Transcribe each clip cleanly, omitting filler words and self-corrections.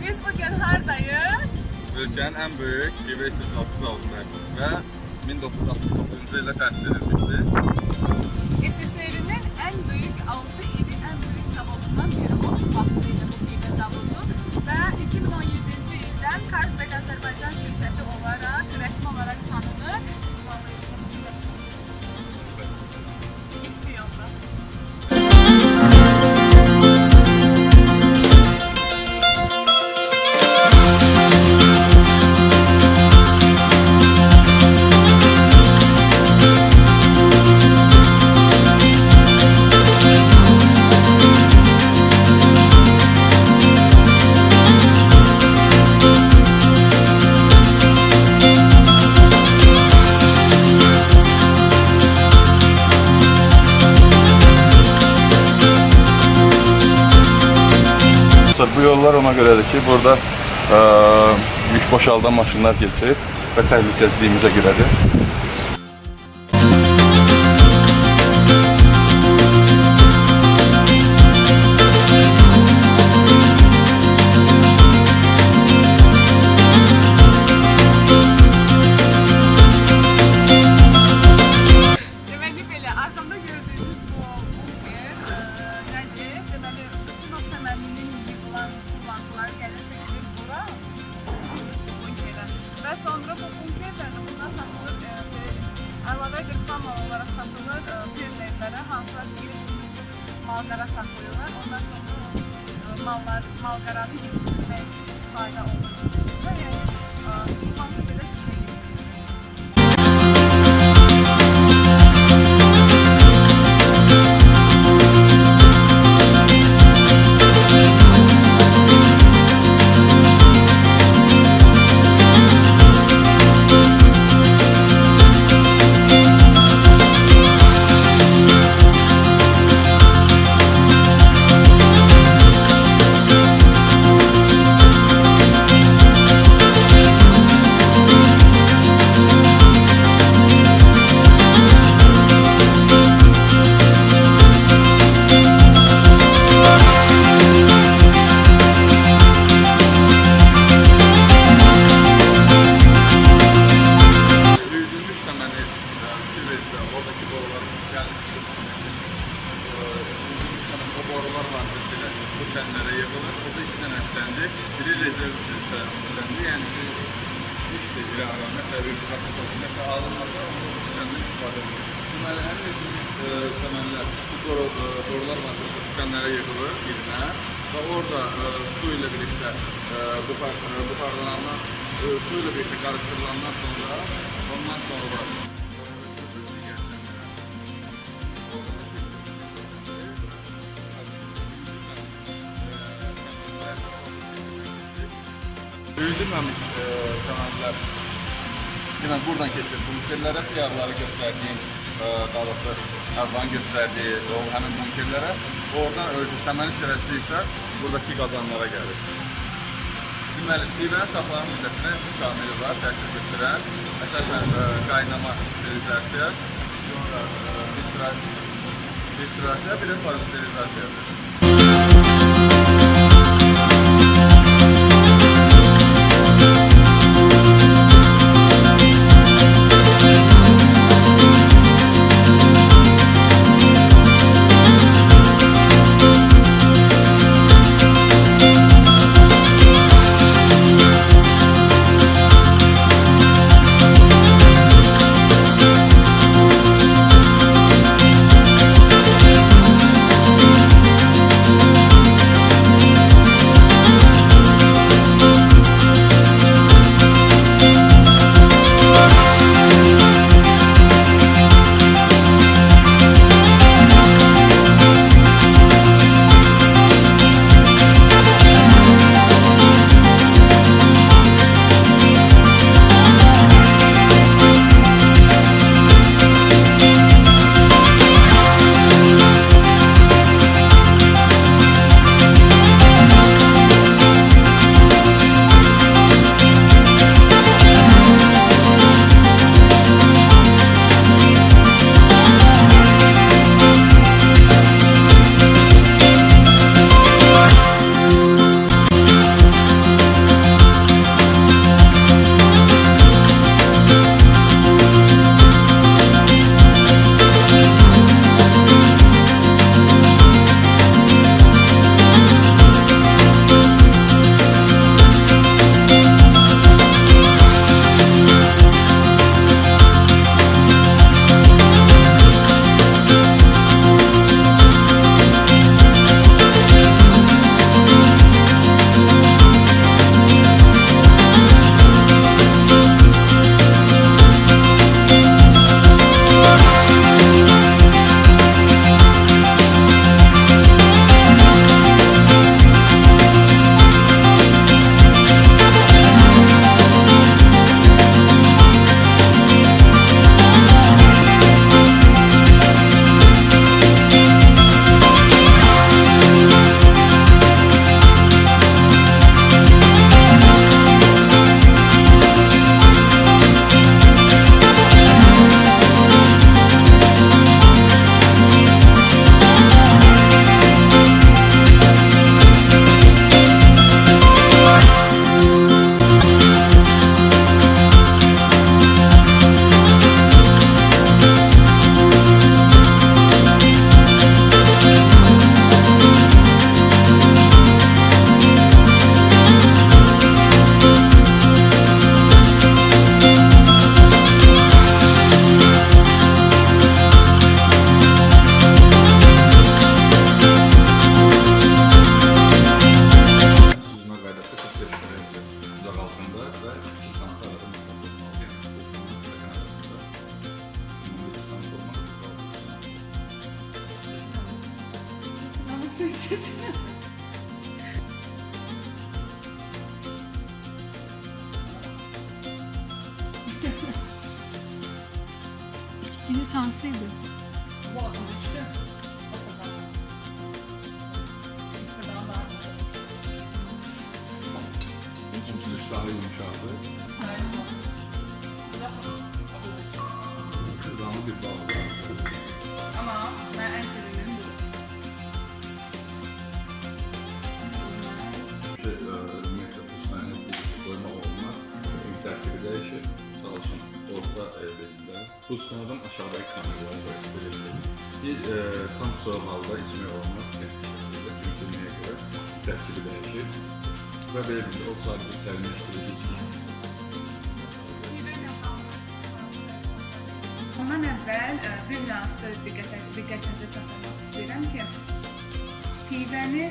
Biz bugün hardayız? Ülkenin en büyük gibi istisnasız alınır ve 1969 yılda təhsil edilmişdir. SSR'nin en büyük 6 ilin en büyük zavodundan biri oldu vaxtıyla bu gibi zavodu ve 2017 yıldan Carlsberg Azerbaycan şirketi olarak resmi olarak tanınır. Gitmiyor da. Bu yollar ona görədir ki, burada yük boşaldan maşınlar geçir və təhlükəsizliyimizə görədir. Deməli belə, arxamda gördüyünüz bu bunker nədir? Deməli, bütün o təməlinin yığılan kullantılar gəlir bura bunkerə. Və sonra bu bunkerlərdə bundan satılır, əlavə bir xamal olaraq satılır fermerlərə, hansılar ki, malqara saxlayırlar. Ondan sonra malqaranı yetişdirmək üçün istifadə olunur. Yəni, bunları belə sizə gəlir. Bu kentlere yapılır. O da iki tane eklendi. Biri rezerv eklendi. Yani işte bir ara mesela bir kasası mesela alınmasa onu kendinden istifade edilir. Bunlar en büyük temeller bu borular var. Bu kentlere yapılır yerine ve orada su ile birlikte buharlanan su ile birlikte karıştırılandan sonra ondan sonra Büyüdülmemiş kanallar yine buradan geçir. Bunkerlere fiyarları gösterdiğim dalısı Erdoğan gösterdiği o hemen bunkerlere oradan ölçüslemeli şerefliyse buradaki kazanlara gelir. Deməli, pivənin saxlama müddətinə üç amili var, təşkil göstərən. Əsasən qaynama, sterilizasiya, sonra filtrasiya, bir də paraziterizasiyadır. su içeceğim. İçtiğiniz hansıydı? Bu az içtim. O kadar. Bu kadar daha güzel. İçmiş. Dışları yumuşadı. Aynen. Bu da az içtim. Kızanlı bir balık. Ama ben en sevdiğim bu. Ümumiyyətlə buzxanaya qoymaq olmaz. Çünki tərkibi dəyişir. Çalışın orta belində. Buzxanadan aşağıdakı kameraya göstərilir. Bir tam soğuk halda içmək olmaz qəti şəkildə. Çünki niyə görə tərkibi dəyişir. Və belində o sadəcə sərinləşdirir içmək. Ondan əvvəl bir nüansı diqqətinizə çatdırmaq istəyirəm ki, pivəni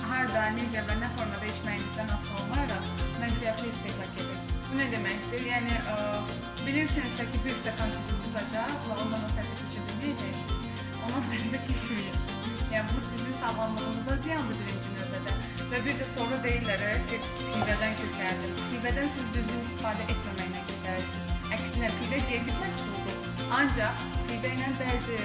harda, necə və nə formada içməyinizdən asılı olaraq məsuliyyətli istehlak edir. Bu nə deməkdir? Yəni, bilirsinizsə ki, bir stəkan sizi tutacaq və ondan o tərəfə keçə bilməyəcəksiniz. Ondan o tərəfə keçməyin. Yəni, bu sizin sağlamlığınıza ziyandır birinci növbədə. Və bir də sonra deyirlər ki, pivədən kökəldir. Pivədən siz düzgün istifadə etməməklə kökəlirsiniz. Əksinə, pivə dietik məhsuldur. Ancaq pivə ilə bəzi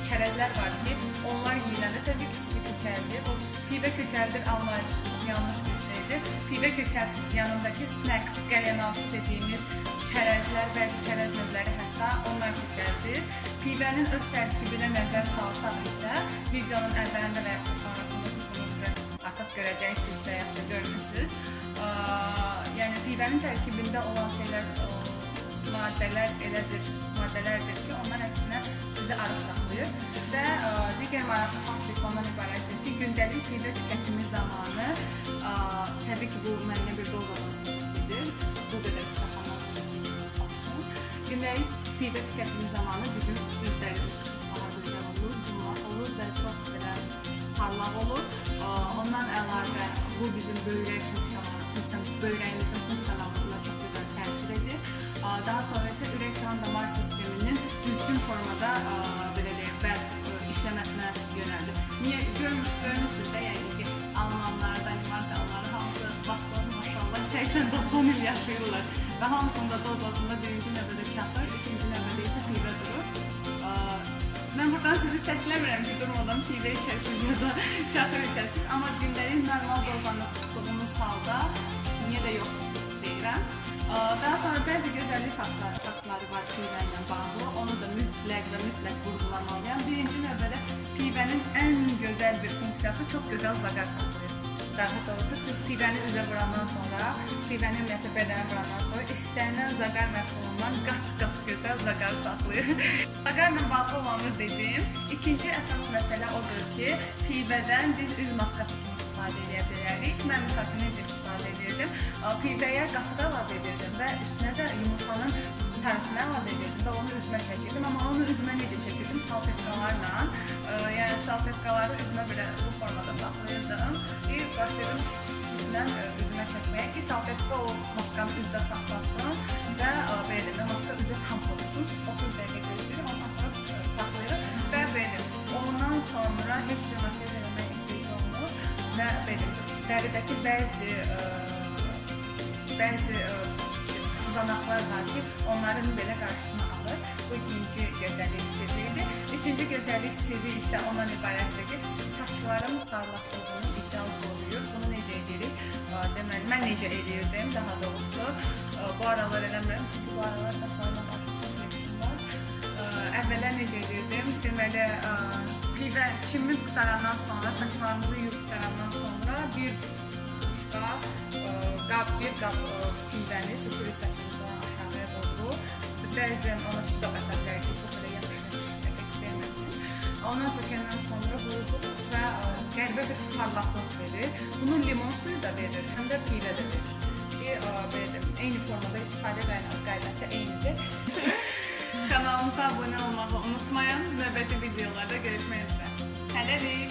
çərəzlər var ki, onlar yeyiləndə təbii ki, sizi kökəldir. O pivə kökəldir anlayışı çox yanlış bir şeydir. Pivə kökəldir yanındakı snacks, qəlyanaltı dediyimiz çərəzlər, bəzi çərəz növləri hətta onlar kökəldir. Pivənin öz tərkibinə nəzər salsaq isə, videonun əvvəlində və yaxud sonrasında siz bunu artıq görəcəksiniz və yaxud da görmürsünüz. Yəni, pivənin tərkibində olan şeylər, maddələrdir ki, onlar əksinə sizi arıq saxlayır və digər maraqlı fakt isə ondan ibarətdir ki, gündəlik pivə tükətimi zamanı təbii ki, bu müəyyən bir dozadan söhbət edir, bu qədər istəxanlar söhbət olsun. Gündəlik pivə tükətimi zamanı bizim üzlərimiz daha gözəl olur, dumlaq olur və çox belə parlaq olur. Ondan əlavə bu bizim böyrək böyrəyimizin funksiyonallığına çox gözəl təsir edir. Daha sonra isə ürək-qan damar sisteminin düzgün formada belə deyək, işləməsinə yönəldir. Niyə görmürsünüz də, yəni ki, Almanlar, Danimarkalılar hamısı vaxtlar maşallah 80-90 il yaşayırlar və hamısında dozasında birinci növbədə çaxır, ikinci növbədə isə pivə durur. Mən buradan sizi səsləmirəm ki, durmadan pivə içəsiniz ya da çaxır içəsiniz, amma gündəlik normal dozanı tutduğumuz halda niyə də yox deyirəm. Daha sonra bəzi gözəllik faktları var pivə ilə bağlı, onu da mütləq vurğulamalıyam. Birinci növbədə pivənin ən gözəl bir funksiyası çox gözəl zaqar saxlayır. Daha doğrusu siz pivəni üzə vurandan sonra, pivəni ümumiyyətlə bədənə vurandan sonra istənilən zaqar məhsulundan qat-qat gözəl zaqar saxlayır. Zaqarla bağlı olanı dedim. İkinci əsas məsələ odur ki, pivədən biz üz maskası kimi istifadə edə bilərik. Mən misal üçün necə istifadə edirdim? Pivəyə qatı da əlavə edirdim və üstünə də yumurtanın sarısını əlavə edirdim və onu üzmə çəkirdim. Amma onu üzmə necə çəkirdim? Salfetkalarla. Yəni salfetkaları üzmə belə bu formada saxlayırdım. Başlayırdım üstündən üzümə çəkməyə ki, salfetka o maskanı üzdə saxlasın və belə maska üzə tam olsun. 30 dəqiqə gözləyir, ondan sonra saxlayırım və belə. Ondan sonra heç bir makyaj eləməyə ehtiyac olunur və belə dəridəki bəzi sızanaqlar var ki, onların belə qarşısını alır. Bu ikinci gözəllik sirridir. Üçüncü gözəllik sirri isə ondan ibarətdir ki, saçların parlaqlığını ideal qoruyur. Bunu necə edirik? Deməli, mən necə edirdim daha doğrusu. Bu aralar eləmirəm, çünki bu aralar saçlarıma qarşı çox leksim var. Əvvəllər necə edirdim? Deməli, pivə çimib qutarandan sonra, saçlarımızı yuyub qutarandan sonra bir qab pivəni tökürük saçımıza aşağıya doğru. Bəzən ona su da qata bilərik ki, çox elə yapışır, efekt verməsin. Ona tökəndən sonra vururuq və qəribə bir parlaqlıq verir. Bunu limon suyu da verir, həm də pivə də verir. Eyni formada istifadə qaydası eynidir. Kanalımıza abunə olmağı unutmayın. Növbəti videolarda görüşmək üzrə. Hələlik.